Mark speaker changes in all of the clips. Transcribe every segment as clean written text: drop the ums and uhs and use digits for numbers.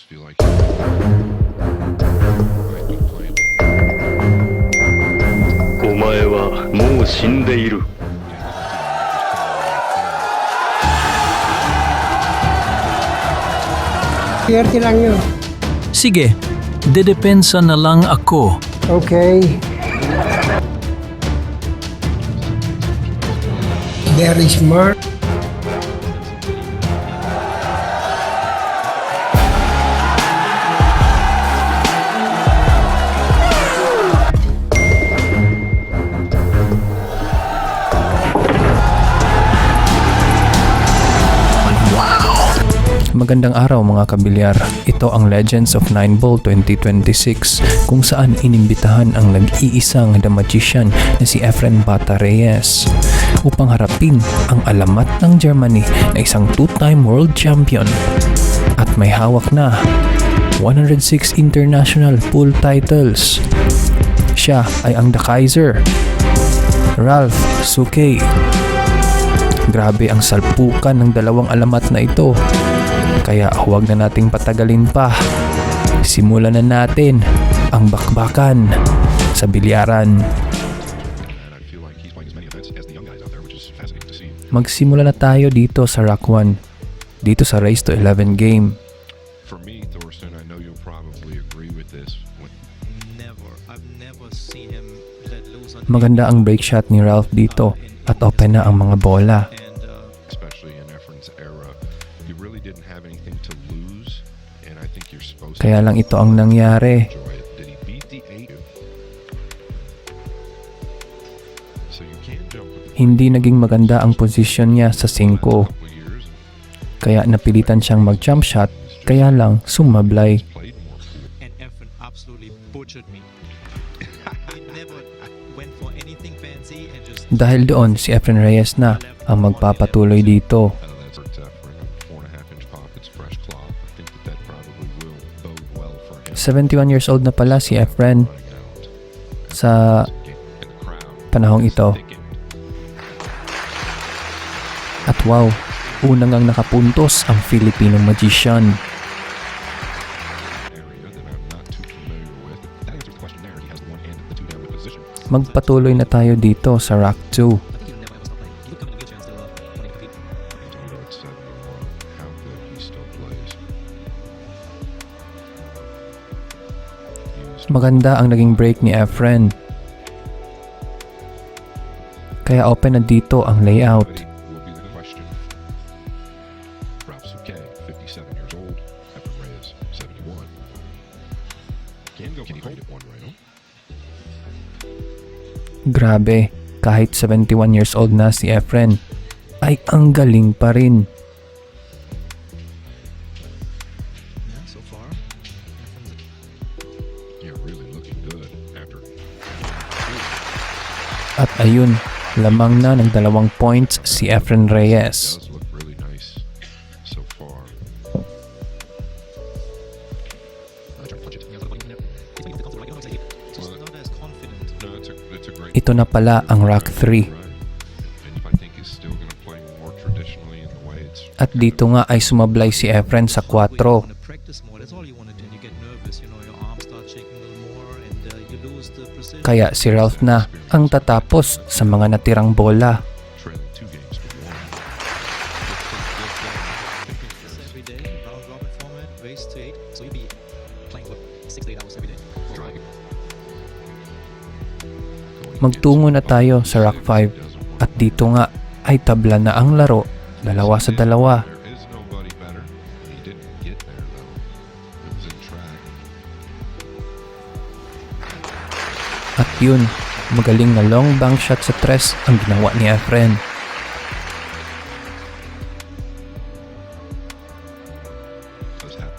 Speaker 1: feel like I might be playing.
Speaker 2: お前はもう死んでいる。
Speaker 3: Swerte lang yun.
Speaker 4: Sige, dedepensa na lang ako.
Speaker 3: Okay. Very smart.
Speaker 5: Magandang araw mga kabilyar. Ito ang Legends of 9 Ball 2026 kung saan inimbitahan ang nag-iisang The Magician na si Efren Bata Reyes upang harapin ang alamat ng Germany na isang two-time world champion at may hawak na 106 international pool titles. Siya ay ang The Kaiser, Ralph Suke. Grabe ang salpukan ng dalawang alamat na ito. Kaya huwag na nating patagalin pa. Simulan na natin ang bakbakan sa bilyaran. Magsimula na tayo dito sa Rock 1. Dito sa Race to 11 game.
Speaker 1: For me, Thorsten, I know you'll probably agree with this.
Speaker 6: I've never seen him let loose on
Speaker 5: Maganda ang break shot ni Ralph dito at open na ang mga bola.
Speaker 6: and
Speaker 1: Especially in Efren's era, he really didn't have anything to lose, and I think you're supposed
Speaker 5: Kaya
Speaker 1: to
Speaker 5: lang ito ang nangyari.
Speaker 1: enjoy it. Did he beat the 8? So you can jump with the
Speaker 5: Hindi naging maganda ang posisyon niya sa 5.
Speaker 1: couple years
Speaker 5: Kaya napilitan siyang mag-jump shot, kaya lang sumablay.
Speaker 1: and played more pool.
Speaker 6: and Efren absolutely butchered me. He never went for anything fancy and just
Speaker 5: Dahil doon si Efren Reyes na ang magpapatuloy dito.
Speaker 1: That's hurt Efren. 4.5-inch pop. It's fresh claw. I think that probably will bode well for him.
Speaker 5: 71 years old na pala si Efren
Speaker 1: Running out.
Speaker 5: sa
Speaker 1: In the crowd.
Speaker 5: panahong ito. At wow, unang ang nakapuntos ang Filipino magician.
Speaker 1: Area that I'm not too familiar with. That answers the question there. He has the one hand and the two down position.
Speaker 5: Magpatuloy na tayo dito sa Rock 2.
Speaker 1: At 71, how good he still plays.
Speaker 5: Maganda ang naging break ni Efren. Kaya open na dito ang layout.
Speaker 1: Will be the question. Ralph Suke, 57 years old. Efren Reyes, 71. Can he hold it one right? No?
Speaker 5: Grabe, kahit 71 years old na si Efren, ay ang galing pa rin.
Speaker 6: yeah, so far.
Speaker 1: Yeah, really looking good after.
Speaker 5: At ayun, lamang na ng 2 points si Efren Reyes.
Speaker 1: Does look really nice so far.
Speaker 6: Just not as confident.
Speaker 1: No, it's a great.
Speaker 5: Ito na pala ang Rock 3.
Speaker 1: Right. And if I think he's still going to play more traditionally in the way it's.
Speaker 5: At dito nga ay sumablay si Efren sa 4.
Speaker 6: Want to practice more. That's all you want to do. And you get nervous. You know, your arms start shaking a little more, and you lose the precision.
Speaker 5: Kaya si Ralph na ang tatapos sa mga natirang bola.
Speaker 1: Trailing 2 games to 1.
Speaker 6: This every day, round robin format, race to 8. So you'll be playing what 6 to 8 hours every day.
Speaker 5: Magtungo na tayo sa Rock 5 at dito nga ay tabla na ang laro, 2 sa 2.
Speaker 1: There is nobody better. He didn't get there though. It was in track.
Speaker 5: At yun, magaling na long bank shot sa 3 ang ginawa ni Efren.
Speaker 1: Does happen.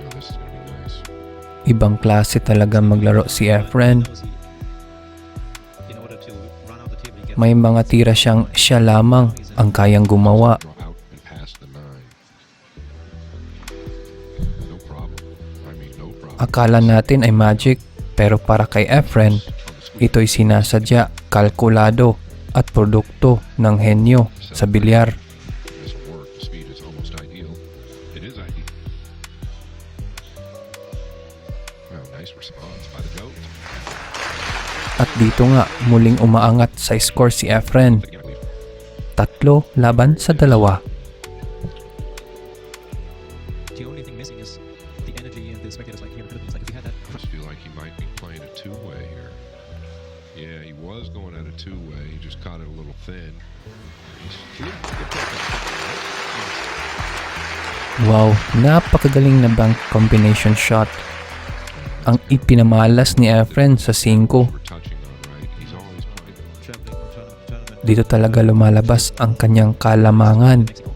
Speaker 1: Oh, this is gonna be nice.
Speaker 5: Ibang klase talaga maglaro si Efren.
Speaker 6: In order to run out the table, you get
Speaker 5: May mga tira siyang siya lamang ang kayang gumawa.
Speaker 1: Draw out and pass the 9. No problem. I mean, no problem.
Speaker 5: Akala natin ay magic, pero para kay Efren, ito'y sinasadya, kalkulado at produkto ng henyo sa bilyar.
Speaker 1: This work. almost ideal. It is ideal. Oh, nice response by the GOAT.
Speaker 5: At dito nga, muling umaangat sa score si Efren.
Speaker 1: Again, we've
Speaker 5: 3 laban sa 2.
Speaker 6: The only thing missing is the energy and the spectators like here in the Philippines. Like if you had that,
Speaker 1: I just feel like he might be playing a two-way here. Yeah, he was going at a two-way. He just caught it a little thin. He's flipped the perfect.
Speaker 5: Wow, napakagaling na bank combination shot. Ang ipinamalas ni Efren sa 5.
Speaker 1: We're touching on, right? He's always playing
Speaker 6: traveling from tournament to tournament.
Speaker 5: Dito talaga lumalabas ang kanyang kalamangan.
Speaker 6: Mexico.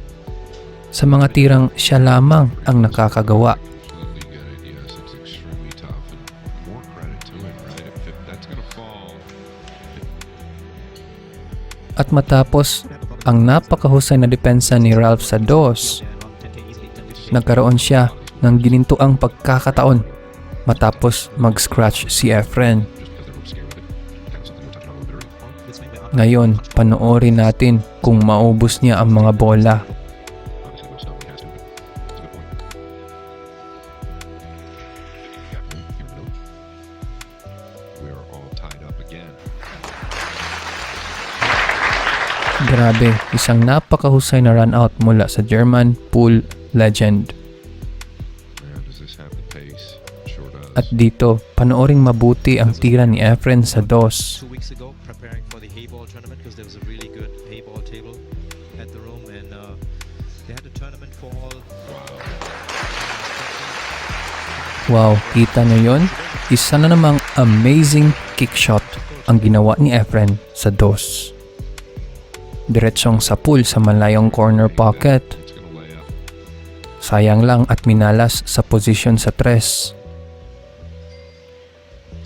Speaker 5: Sa mga tirang siya lamang ang nakakagawa.
Speaker 1: absolutely get it. Yes, it's extremely tough, and more credit to him, right? If that's gonna fall,
Speaker 5: At matapos ang napakahusay na depensa ni Ralph sa 2, nagkaroon siya ng ginintuang pagkakataon matapos mag-scratch si Efren.
Speaker 1: just because everyone's scared of it, kind of something we're touching on a little bit earlier.
Speaker 5: Ngayon, panoorin natin kung maubos niya ang mga bola.
Speaker 1: Obviously, most stuff he has to, but it's a good point. Yeah, here we go. We are all tied up again.
Speaker 5: Grabe, isang napakahusay na run out mula sa German pool legend.
Speaker 1: Man, does this have the pace? Sure does.
Speaker 5: At dito, panooring mabuti ang tira ni Efren sa 2.
Speaker 6: 2 weeks ago, preparing for the Hayball tournament because there was a really good Hayball table at the room, and they had a tournament for all.
Speaker 5: Wow, kita nyo yun? Isa na namang amazing kick shot ang ginawa ni Efren sa 2. Diretsong sa pool sa malayong corner pocket.
Speaker 1: It's gonna lay up.
Speaker 5: Sayang lang at minalas sa posisyon sa 3.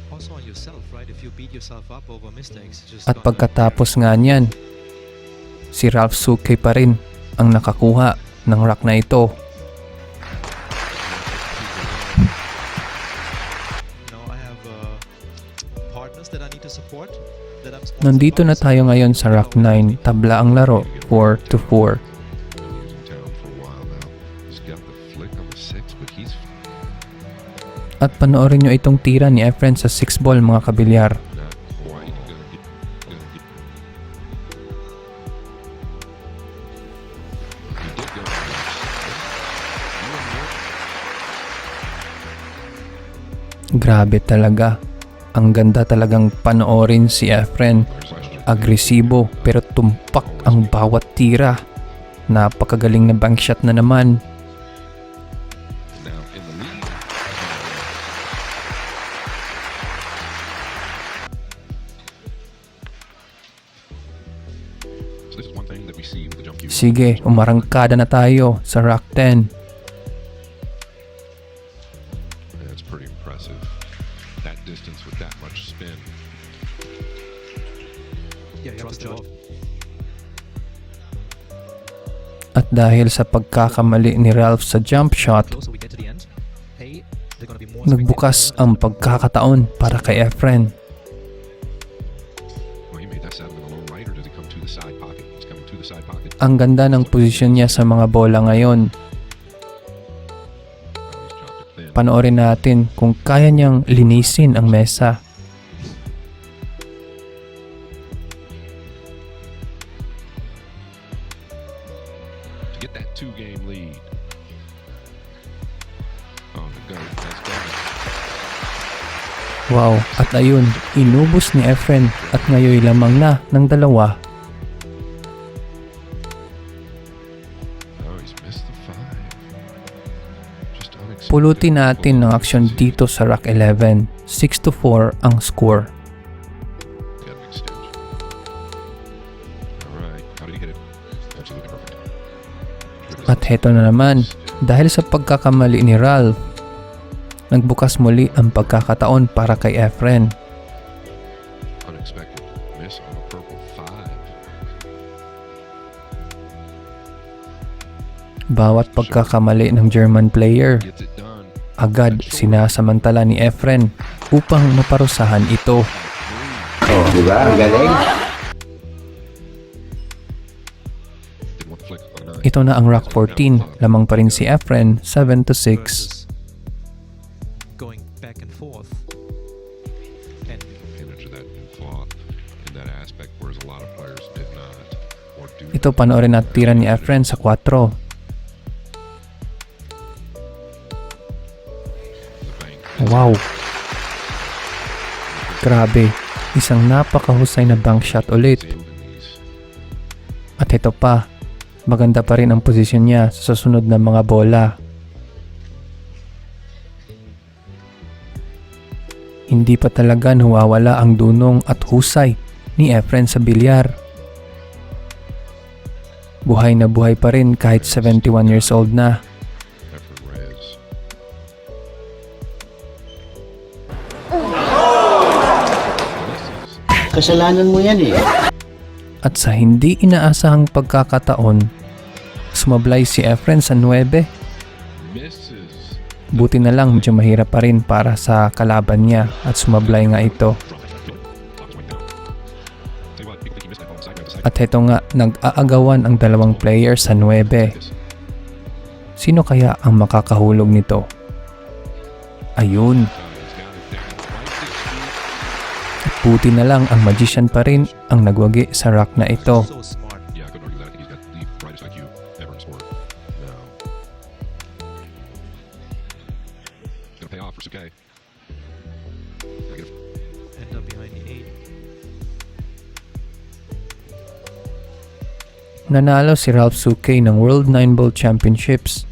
Speaker 6: Also on yourself, right? If you beat yourself up over mistakes, just
Speaker 5: At pagkatapos nga niyan, si Ralph Suke pa rin ang nakakuha ng rack na ito.
Speaker 6: I have partners that I need to support. That I'm
Speaker 5: Nandito na tayo ngayon sa rack 9, tabla ang laro, 4-4.
Speaker 1: Been using town for a while now. He's got the flick on the 6, but he's
Speaker 5: At panoorin nyo itong tira ni Efren sa 6 ball mga kabilyar.
Speaker 1: not quite gonna get. He did go.
Speaker 5: Grabe talaga. Ang ganda talagang panoorin si Efren. Agresibo pero tumpak ang bawat tira. Napakagaling na bank shot na naman.
Speaker 1: Now in the lead. So this is one thing that we see with the jump cue.
Speaker 5: Sige, umarangkada na tayo sa rack 10.
Speaker 1: That's pretty impressive. That distance with that much spin.
Speaker 6: yeah, you have to judge.
Speaker 5: At dahil sa pagkakamali ni Ralph sa jump shot,
Speaker 6: Closer we get to the end, hey, they're gonna be more
Speaker 5: nagbukas ang pagkakataon para kay Efren.
Speaker 1: Well, he made that seven in a low right, or does he come to the side pocket? He's coming to the side pocket.
Speaker 5: Ang ganda ng posisyon niya sa mga bola ngayon.
Speaker 1: Oh, he's dropped it thin.
Speaker 5: Panoorin natin kung kaya niyang linisin ang mesa.
Speaker 1: To get that two-game lead. Oh, the GOAT. That's done.
Speaker 5: Wow, at ayun, inubos ni Efren at ngayon lamang na ng 2.
Speaker 1: Oh, he's missed the 5. Just unexpected.
Speaker 5: Pulutin natin ang aksyon dito sa rack 11. 6-4 ang score.
Speaker 1: Got an extension. All right. How did he hit it? Absolutely perfect. Good as
Speaker 5: At heto na naman, dahil sa pagkakamali ni Ralph, nagbukas muli ang pagkakataon para kay Efren.
Speaker 1: unexpected miss on the purple 5.
Speaker 5: Bawat pagkakamali ng German player,
Speaker 1: Gets it done.
Speaker 5: agad sinasamantala ni Efren upang maparusahan ito.
Speaker 1: Didn't want the flick on the 9.
Speaker 5: Ito na ang Rock 14. Lamang pa rin si Efren, 7-6.
Speaker 6: versus going back and forth. And
Speaker 1: Advantage of that new cloth in that aspect, whereas a lot of players did not or do.
Speaker 5: Ito panoorin at tira ni Efren sa 4.
Speaker 1: The bank
Speaker 5: Wow. Grabe. Isang napakahusay na bank shot ulit.
Speaker 1: saved in these.
Speaker 5: At ito pa, maganda pa rin ang posisyon niya sa susunod na mga bola. Hindi pa talaga nawawala ang dunong at husay ni Efren sa bilyar. Buhay na buhay pa rin kahit 71 years old na.
Speaker 1: Efren Reyes.
Speaker 7: Kasalanan mo yan eh.
Speaker 5: At sa hindi inaasahang pagkakataon, sumablay si Efren sa 9.
Speaker 1: Misses.
Speaker 5: Buti na lang medyo mahirap pa rin para sa kalaban niya at sumablay nga ito. At ito nga, nag-aagawan ang dalawang player sa 9. Sino kaya ang makakahulog nito? Ayun. At buti na lang ang magician pa rin ang nagwagi sa rock na ito.
Speaker 6: so smart.
Speaker 1: Yeah, I couldn't argue that. I think he's got the brightest IQ ever in sport. Now, gonna pay off for Suke.
Speaker 6: End up behind the 8.
Speaker 5: Nanalo si Ralph Suke ng World 9 Ball Championships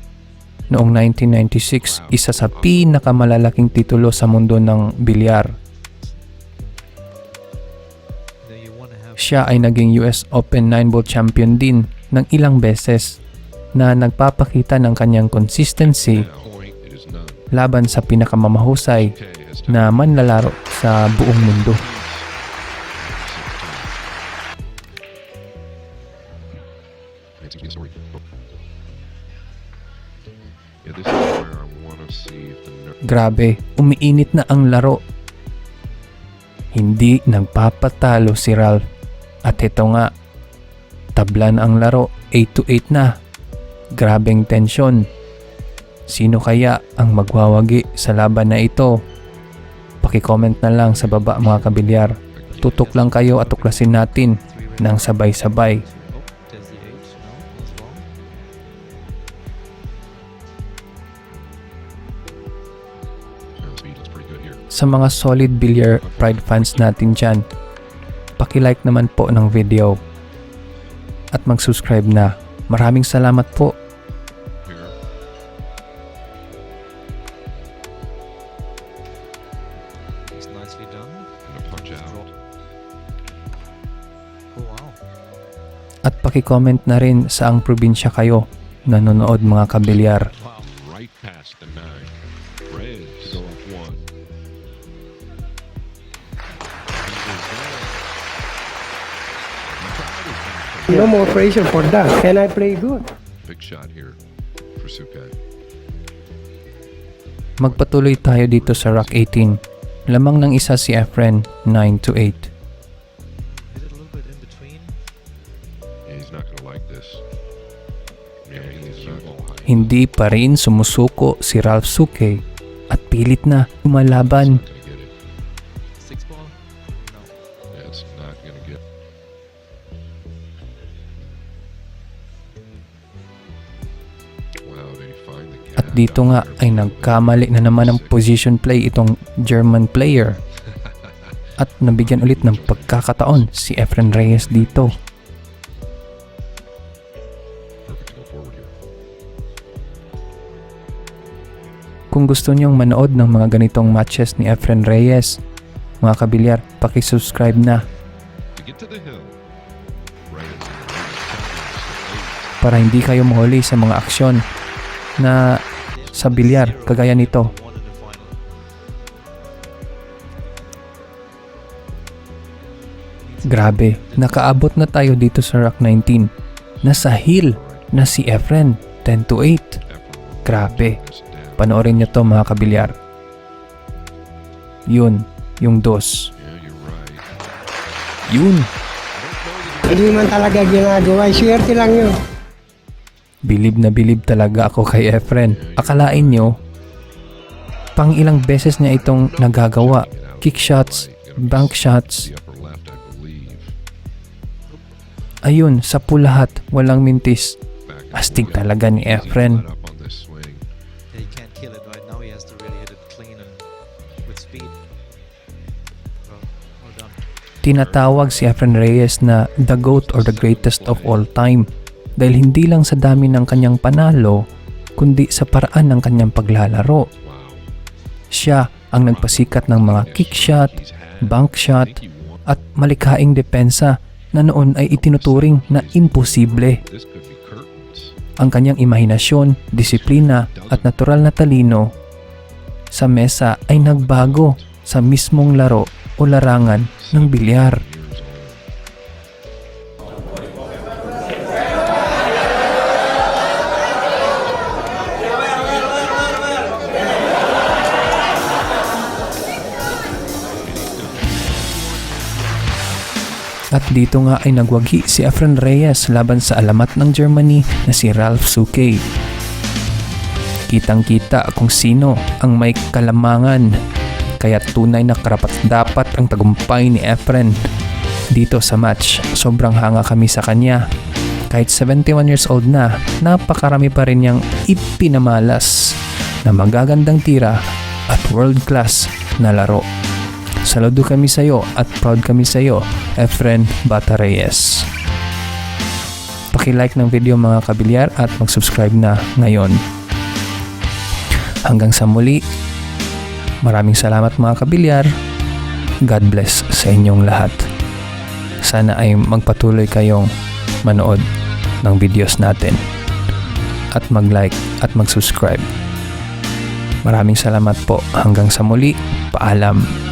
Speaker 5: noong 1996, isa sa pinakamalalaking titulo sa mundo ng bilyar.
Speaker 6: There you want to have
Speaker 5: Siya ay naging US Open 9 Ball champion din ng ilang beses na nagpapakita ng kanyang consistency
Speaker 1: now, point, it is none.
Speaker 5: laban sa pinakamamahusay
Speaker 1: Suke has
Speaker 5: na manlalaro sa buong mundo.
Speaker 1: It seems to be a story. Yeah, this is where I want to see if the
Speaker 5: Grabe, umiinit na ang laro. Hindi nagpapatalo si Ralph. At ito nga, tablan ang laro, 8-8 na. Grabeng tensyon. Sino kaya ang magwawagi sa laban na ito? Paki-comment na lang sa baba mga kabilyar. Tutok lang kayo at tuklasin natin ng sabay-sabay.
Speaker 6: oh, there's the 8. No, it's wrong.
Speaker 1: speed looks pretty good here.
Speaker 5: Sa mga solid billiard pride fans natin dyan, paki-like naman po ng video at mag-subscribe na. Maraming salamat po.
Speaker 1: Here.
Speaker 6: It's nicely done.
Speaker 1: Gonna punch out.
Speaker 6: Drop. Oh wow.
Speaker 5: At paki-comment na rin saang probinsya kayo nanonood mga kabilyar.
Speaker 6: Wow.
Speaker 1: Right past the 9. Reyes to go up 1.
Speaker 3: No more pressure for that. Can I play good?
Speaker 1: Big shot here for Suke.
Speaker 5: Magpatuloy tayo dito sa Rock 18. Lamang ng isa si Efren, 9-8.
Speaker 6: Hit it a little bit in between.
Speaker 1: Yeah, he's not gonna like this. Yeah, he's not gonna like it.
Speaker 5: Hindi pa rin sumusuko si Ralph Suke at pilit na lumalaban.
Speaker 1: He's not gonna get it.
Speaker 6: 6 ball? No.
Speaker 1: Yeah, it's not gonna get. Wow, did he find the gap?
Speaker 5: At dito nga ay nagkamali na naman ng position play itong German player. At nabigyan ulit ng pagkakataon si Efren Reyes dito.
Speaker 1: Perfect to go forward here.
Speaker 5: Kung gusto niyong manood ng mga ganitong matches ni Efren Reyes, mga kabilyar, paki-subscribe na
Speaker 1: To get to the hill. Reyes
Speaker 5: para hindi kayo mahuli sa mga aksyon na sa bilyar kagaya nito.
Speaker 6: Won in the final.
Speaker 5: Grabe, nakaabot na tayo dito sa Rock 19. Nasa hill na si Efren, 10-8. Grabe, panoorin niyo to mga kabilyar. Yun, yung dos.
Speaker 1: Yeah, you're right.
Speaker 5: Yun,
Speaker 3: Hindi man talaga ginagawa. Swerte lang yun.
Speaker 5: Bilib na bilib talaga ako kay Efren. Akalain nyo, pang ilang beses niya itong nagagawa. Kick shots, bank shots.
Speaker 1: The upper left, I believe.
Speaker 5: Ayun, sa lahat, walang mintis.
Speaker 1: Back and
Speaker 5: Astig
Speaker 1: forth.
Speaker 5: talaga ni
Speaker 1: Easy to
Speaker 5: Efren.
Speaker 1: let up on this swing.
Speaker 6: He can't kill it right now. He has to really hit it clean and with speed. Well done.
Speaker 5: Tinatawag si Efren Reyes na the GOAT or the greatest of all time dahil hindi lang sa dami ng kanyang panalo kundi sa paraan ng kanyang paglalaro.
Speaker 1: Wow.
Speaker 5: Siya ang nagpasikat ng mga kick shot, bank shot at malikhaing depensa na noon ay itinuturing na imposible.
Speaker 1: This could be curtains.
Speaker 5: Ang kanyang imahinasyon, disiplina at natural na talino sa mesa ay nagbago sa mismong laro o larangan ng bilyar.
Speaker 1: Years old.
Speaker 5: At dito nga ay nagwagi si Efren Reyes laban sa alamat ng Germany na si Ralph Souquet. Kitang-kita kung sino ang may kalamangan, kaya tunay na karapat-dapat ang tagumpay ni Efren dito sa match. Sobrang hanga kami sa kanya. Kahit 71 years old na, napakarami pa rin niyang ipinamalas na magagandang tira at world-class na laro. Saludo kami sa iyo at proud kami sa iyo, Efren Bata Reyes. Paki-like ng video mga kabilyar at mag-subscribe na ngayon. Hanggang sa muli, maraming salamat mga kabilyar. God bless sa inyong lahat. Sana ay magpatuloy kayong manood ng videos natin at mag-like at mag-subscribe. Maraming salamat po. Hanggang sa muli, paalam.